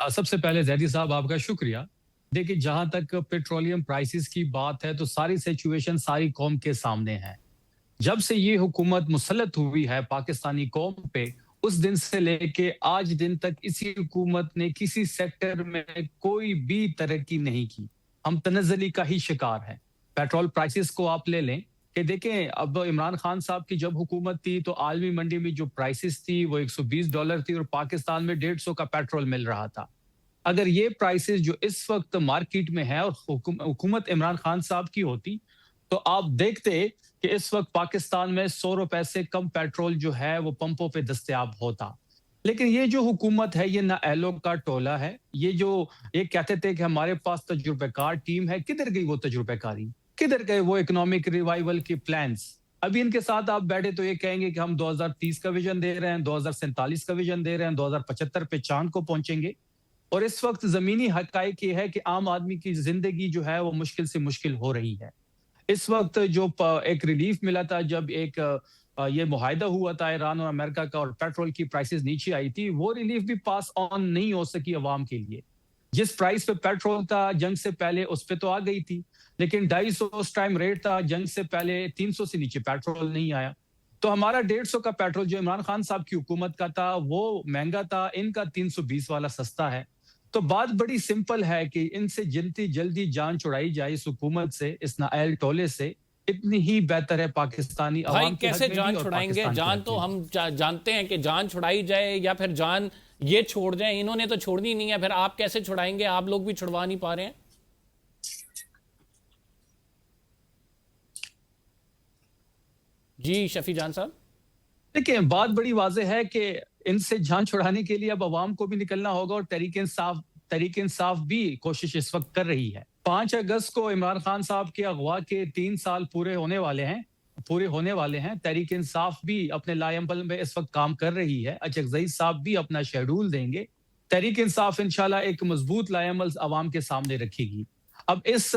سب سے پہلے زیدی صاحب آپ کا شکریہ. دیکھیں جہاں تک پیٹرولیم پرائسز کی بات ہے تو ساری سچویشن ساری قوم کے سامنے ہے. جب سے یہ حکومت مسلط ہوئی ہے پاکستانی قوم پہ اس دن سے لے کے آج دن تک اسی حکومت نے کسی سیکٹر میں کوئی بھی ترقی نہیں کی. ہم تنزلی کا ہی شکار ہیں. پیٹرول پرائسز کو آپ لے لیں کہ دیکھیں اب عمران خان صاحب کی جب حکومت تھی تو عالمی منڈی میں جو پرائسز تھی وہ $120 تھی اور پاکستان میں 150 کا پیٹرول مل رہا تھا. اگر یہ پرائسز جو اس وقت مارکیٹ میں ہے اور حکومت عمران خان صاحب کی ہوتی تو آپ دیکھتے کہ اس وقت پاکستان میں $100 سے کم پیٹرول جو ہے وہ پمپوں پہ دستیاب ہوتا. لیکن یہ جو حکومت ہے یہ نااہلوں کا ٹولہ ہے. یہ کہتے تھے کہ ہمارے پاس تجربہ کار ٹیم ہے. کدھر گئی وہ تجربہ کاری؟ کدھر گئے وہ اکنامک ریوائیول کے پلانز؟ ابھی ان کے ساتھ آپ بیٹھے تو یہ کہیں گے کہ ہم 2030 کا ویژن دے رہے ہیں, 2047 کا ویژن دے رہے ہیں, 2075 پہ چاند کو پہنچیں گے. اور اس وقت زمینی حقائق یہ ہے کہ عام آدمی کی زندگی جو ہے وہ مشکل سے مشکل ہو رہی ہے. اس وقت جو ایک ریلیف ملا تھا جب ایک یہ معاہدہ ہوا تھا ایران اور امریکہ کا اور پیٹرول کی پرائسز نیچے آئی تھی, وہ ریلیف بھی پاس آن نہیں ہو سکی عوام کے لیے. جس پرائس پہ پیٹرول تھا جنگ سے پہلے اس پہ تو آ گئی تھی, لیکن 250 اس ٹائم ریٹ تھا, جنگ سے پہلے 300 سے نیچے پیٹرول نہیں آیا. تو ہمارا 150 کا پیٹرول جو عمران خان صاحب کی حکومت کا تھا وہ مہنگا تھا, ان کا 320 والا سستا ہے. تو بات بڑی سمپل ہے کہ ان سے جتنی جلدی جان چھڑائی جائے اس حکومت سے, اس نااہل ٹولے سے, اتنی ہی بہتر ہے پاکستانی بھائی. عوام کے حق کیسے میں جان بھی اور چھڑائیں گے؟ پاکستان کے جان حق تو میں ہم جانتے ہیں کہ جان چھڑائی جائے یا پھر جان یہ چھوڑ جائیں. انہوں نے تو چھوڑنی نہیں ہے, پھر آپ کیسے چھڑائیں گے؟ آپ لوگ بھی چھڑوا نہیں پا رہے ہیں. جی شفیع جان صاحب. دیکھیں بات بڑی واضح ہے کہ ان سے جان چھڑانے کے لیے اب عوام کو بھی نکلنا ہوگا اور تحریک انصاف بھی کوشش اس وقت کر رہی ہے. 5 اگست کو عمران خان صاحب کے اغوا کے 3 سال پورے ہونے والے ہیں. تحریک انصاف بھی اپنے لائے عمل میں اس وقت کام کر رہی ہے. اچکزئی صاحب بھی اپنا شیڈول دیں گے. تحریک انصاف انشاءاللہ ایک مضبوط لائے عمل عوام کے سامنے رکھے گی. اب اس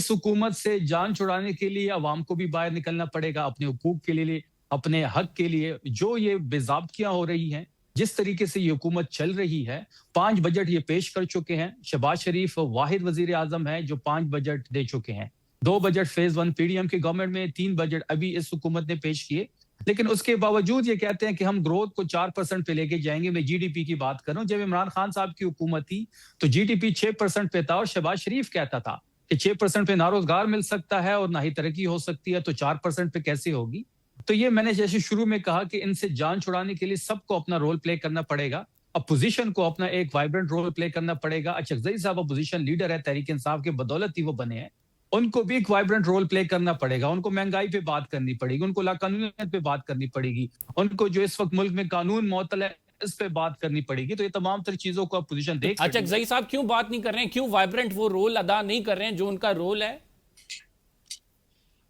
حکومت سے جان چھڑانے کے لیے عوام کو بھی باہر نکلنا پڑے گا, اپنے حقوق کے لیے, اپنے حق کے لیے. جو یہ بے ضابطگیاں ہو رہی ہیں, جس طریقے سے یہ حکومت چل رہی ہے, 5 بجٹ یہ پیش کر چکے ہیں. شہباز شریف واحد وزیر اعظم ہے جو 5 بجٹ دے چکے ہیں. 2 budget phase 1 P D M کی گورنمنٹ میں, 3 بجٹ ابھی اس حکومت نے پیش کیے. لیکن اس کے باوجود یہ کہتے ہیں کہ ہم گروتھ کو 4% پہ لے کے جائیں گے. میں جی ڈی پی کی بات کروں, جب عمران خان صاحب کی حکومت تھی تو جی ڈی پی 6% پہ تھا اور شہباز شریف کہتا تھا کہ 6% پہ نہ روزگار مل سکتا ہے اور نہ ہی ترقی ہو سکتی ہے, تو 4% پہ کیسے ہوگی؟ تو یہ میں نے جیسے شروع میں کہا کہ ان سے جان چھڑانے کے لیے سب کو اپنا رول پلے کرنا پڑے گا. اپوزیشن کو اپنا ایک وائبرنٹ رول پلے کرنا پڑے گا. اچکزئی صاحب اپوزیشن لیڈر ہے, تحریک انصاف کے بدولت ہی وہ بنے ہیں. ان کو بھی ایک وائبرنٹ رول پلے کرنا پڑے گا. ان کو مہنگائی پہ بات کرنی پڑے گی, ان کو لاقانونیت پہ بات کرنی پڑے گی, ان کو جو اس وقت ملک میں قانون معطل ہے اس پہ بات کرنی پڑے گی. تو یہ تمام تر چیزوں کو اپوزیشن دیکھ اچکزئی صاحب کیوں بات نہیں کر رہے ہیں؟ کیوں وائبرنٹ وہ رول ادا نہیں کر رہے ہیں جو ان کا رول ہے؟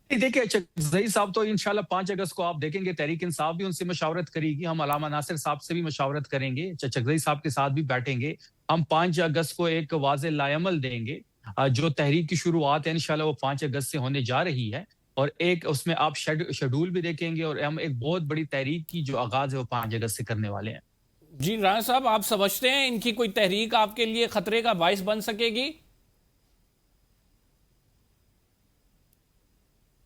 دیکھیں اچکزئی صاحب تو انشاءاللہ 5 اگست کو آپ دیکھیں گے تحریک انصاف بھی ان سے مشاورت کرے گی. ہم علامہ ناصر صاحب سے بھی مشاورت کریں گے, اچکزئی صاحب کے ساتھ بھی بیٹھیں گے. ہم 5 اگست کو ایک واضح لائے عمل دیں گے. جو تحریک کی شروعات ہے انشاءاللہ وہ 5 اگست سے ہونے جا رہی ہے, اور ایک اس میں آپ شیڈول بھی دیکھیں گے, اور ہم ایک بہت بڑی تحریک کی جو آغاز ہے وہ 5 اگست سے کرنے والے ہیں. جی رانا صاحب, آپ سمجھتے ہیں ان کی کوئی تحریک آپ کے لیے خطرے کا باعث بن سکے گی؟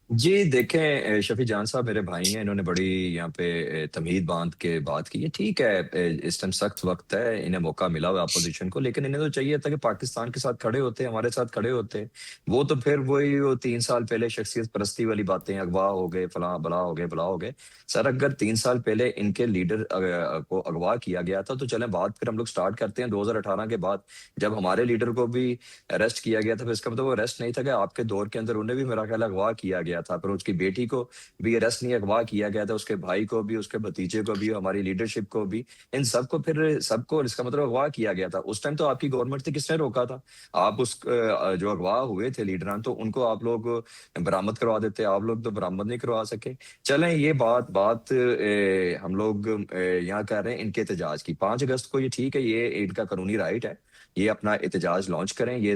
جی دیکھیں شفیع جان صاحب میرے بھائی ہیں, انہوں نے بڑی یہاں پہ تمہید باندھ کے بات کی ہے. ٹھیک ہے, اس ٹائم سخت وقت ہے, انہیں موقع ملا ہوا اپوزیشن کو, لیکن انہیں تو چاہیے تھا کہ پاکستان کے ساتھ کھڑے ہوتے, ہمارے ساتھ کھڑے ہوتے. وہ تو پھر وہی 3 سال پہلے شخصیت پرستی والی باتیں, اغوا ہو گئے, فلاں بلا ہو گئے, بلا ہو گئے. سر اگر 3 سال پہلے ان کے لیڈر کو اغوا کیا گیا تھا تو چلیں بات پھر ہم لوگ سٹارٹ کرتے ہیں 2018 کے بعد, جب ہمارے لیڈر کو بھی اریسٹ کیا گیا تھا. پھر اس کا مطلب وہ اریسٹ نہیں تھا کہ آپ کے دور کے اندر انہیں بھی میرا خیال اغوا کیا گیا تھا, پھر اس کی بیٹی کو بھی اریسٹ نہیں, اغوا کیا گیا تھا, اس کے بھائی کو بھی, اس کے بھتیجے کو بھی, ہماری لیڈرشپ کو بھی, ان سب کو پھر سب کو اس کا مطلب اغوا کیا گیا تھا. اس ٹائم تو آپ کی گورنمنٹ تھی, کس نے روکا تھا؟ آپ اس جو اغوا ہوئے تھے لیڈران تو ان کو آپ لوگ برآمد کروا دیتے, آپ لوگ تو برآمد نہیں کروا سکے. چلیں یہ بات ہم لوگ یہاں کر رہے ہیں ان کے احتجاج کی. 5 اگست کو یہ ٹھیک ہے, یہ ان کا قانونی رائٹ ہے, یہ اپنا احتجاج لانچ کریں, یہ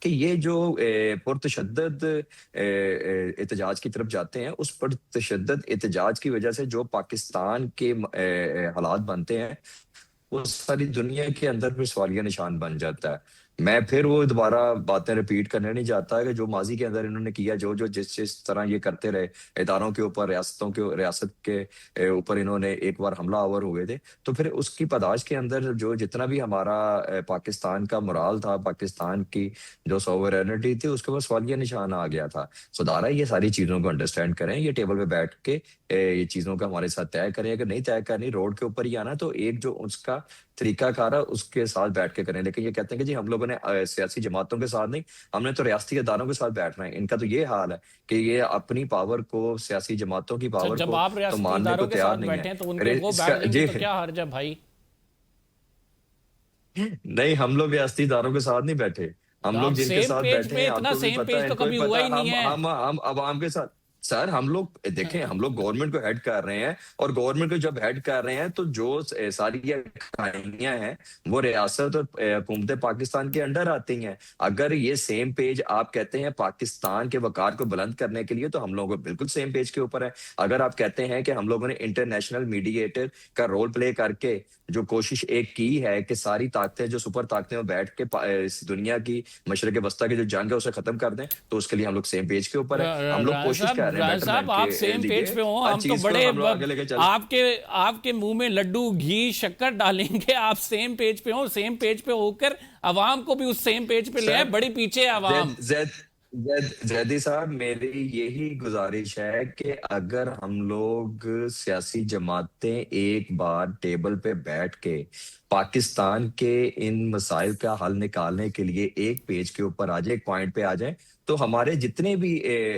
کہ یہ جو پرتشدد احتجاج کی طرف جاتے ہیں، اس پرتشدد احتجاج کی وجہ سے جو پاکستان کے حالات بنتے ہیں وہ ساری دنیا کے اندر پھر سوالیہ نشان بن جاتا ہے۔ میں پھر وہ دوبارہ باتیں ریپیٹ کرنے نہیں جاتا کہ جو ماضی کے اندر انہوں نے کیا، جو جس طرح یہ کرتے رہے، اداروں کے اوپر، ریاست کے اوپر انہوں نے ایک بار حملہ آور ہوئے تھے، تو پھر اس کی پاداش کے اندر جو جتنا بھی ہمارا پاکستان کا مرال تھا، پاکستان کی جو سوورینٹی تھی، اس کے اوپر سوالیہ نشان آ گیا تھا۔ سو دارا یہ ساری چیزوں کو انڈرسٹینڈ کریں، یہ ٹیبل پہ بیٹھ کے یہ چیزوں کا ہمارے ساتھ طے کریں۔ اگر نہیں طے کرنی، روڈ کے اوپر ہی آنا، تو ایک جو اس کا طریقہ کار ہے اس کے ساتھ بیٹھ کے کریں۔ لیکن یہ کہتے ہیں کہ جی ہم لوگوں نے سیاسی جماعتوں کے ساتھ نہیں، ہم نے تو ریاستی اداروں کے ساتھ بیٹھنا ہے۔ ان کا تو یہ حال ہے کہ یہ اپنی پاور کو، سیاسی جماعتوں کی پاور جب کو آپ تو ریاستی ماننے اداروں کو کے تیار ساتھ نہیں بیٹھے ہیں تو ان کے ہے۔ وہ بیٹھ لیں گے تو کیا حرج ہے بھائی؟ نہیں، ہم لوگ ریاستی اداروں کے ساتھ نہیں بیٹھے، ہم تو لوگ آپ جن کے سیم ساتھ پیج بیٹھے پہ، ہیں آپ اتنا کو بھی سیم پتا ہے، پیج تو ان کو بھی کبھی پتا ہوا ہے، ہی نہیں ہے۔ ہم عوام کے ساتھ۔ سر ہم لوگ دیکھیں، ہم لوگ گورنمنٹ کو ہیڈ کر رہے ہیں، اور گورنمنٹ کو جب ہیڈ کر رہے ہیں تو جو ساری اکائیاں ہیں وہ ریاست اور حکومت پاکستان کے انڈر آتی ہیں۔ اگر یہ سیم پیج آپ کہتے ہیں پاکستان کے وقار کو بلند کرنے کے لیے، تو ہم لوگوں بالکل سیم پیج کے اوپر ہے۔ اگر آپ کہتے ہیں کہ ہم لوگوں نے انٹرنیشنل میڈییٹر کا رول پلے کر کے جو کوشش ایک کی ہے کہ ساری طاقتیں، جو سپر طاقتیں، وہ بیٹھ کے اس دنیا کی مشرق وسطیٰ کی جو جنگ ہے اسے ختم کر دیں، تو اس کے لیے ہم لوگ سیم پیج کے اوپر ہے۔ ہم لوگ کوشش کر رہے ہیں رانا صاحب، آپ سیم پیج پہ ہوں، ہم تو بڑے آپ کے منہ میں لڈو، گھی، شکر ڈالیں گے۔ آپ سیم پیج پہ ہوں، سیم پیج پہ ہو کر عوام کو بھی اس سیم پیج پہ لے آئے، بڑی پیچھے عوام۔ زیدی صاحب، میری یہی گزارش ہے کہ اگر ہم لوگ سیاسی جماعتیں ایک بار ٹیبل پہ بیٹھ کے پاکستان کے ان مسائل کا حل نکالنے کے لیے ایک پیج کے اوپر آ جائیں، ایک پوائنٹ پہ آ جائیں، تو ہمارے جتنے بھی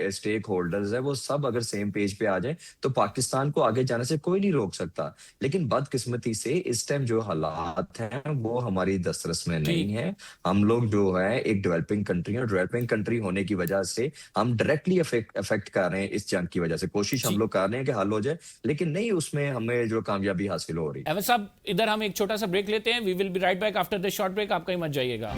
اسٹیک ہولڈرز ہیں وہ سب اگر سیم پیج پہ آ جائیں تو پاکستان کو آگے جانے سے کوئی نہیں روک سکتا۔ لیکن بدقسمتی سے اس ٹائم جو حالات ہیں وہ ہماری دسترس میں نہیں ہیں۔ ہم لوگ جو ہے ایک ڈیولپنگ کنٹری ہیں، ڈیولپنگ کنٹری ہونے کی وجہ سے ہم ڈائریکٹلی افیکٹ کر رہے ہیں اس جنگ کی وجہ سے۔ کوشش ہم لوگ کر رہے ہیں کہ حل ہو جائے، لیکن نہیں اس میں ہمیں جو کامیابی حاصل ہو رہی۔ احمد صاحب، ادھر ہم ایک چھوٹا سا بریک لیتے ہیں۔ We will be right back after this short break, آپ کہیں مت جائیے گا۔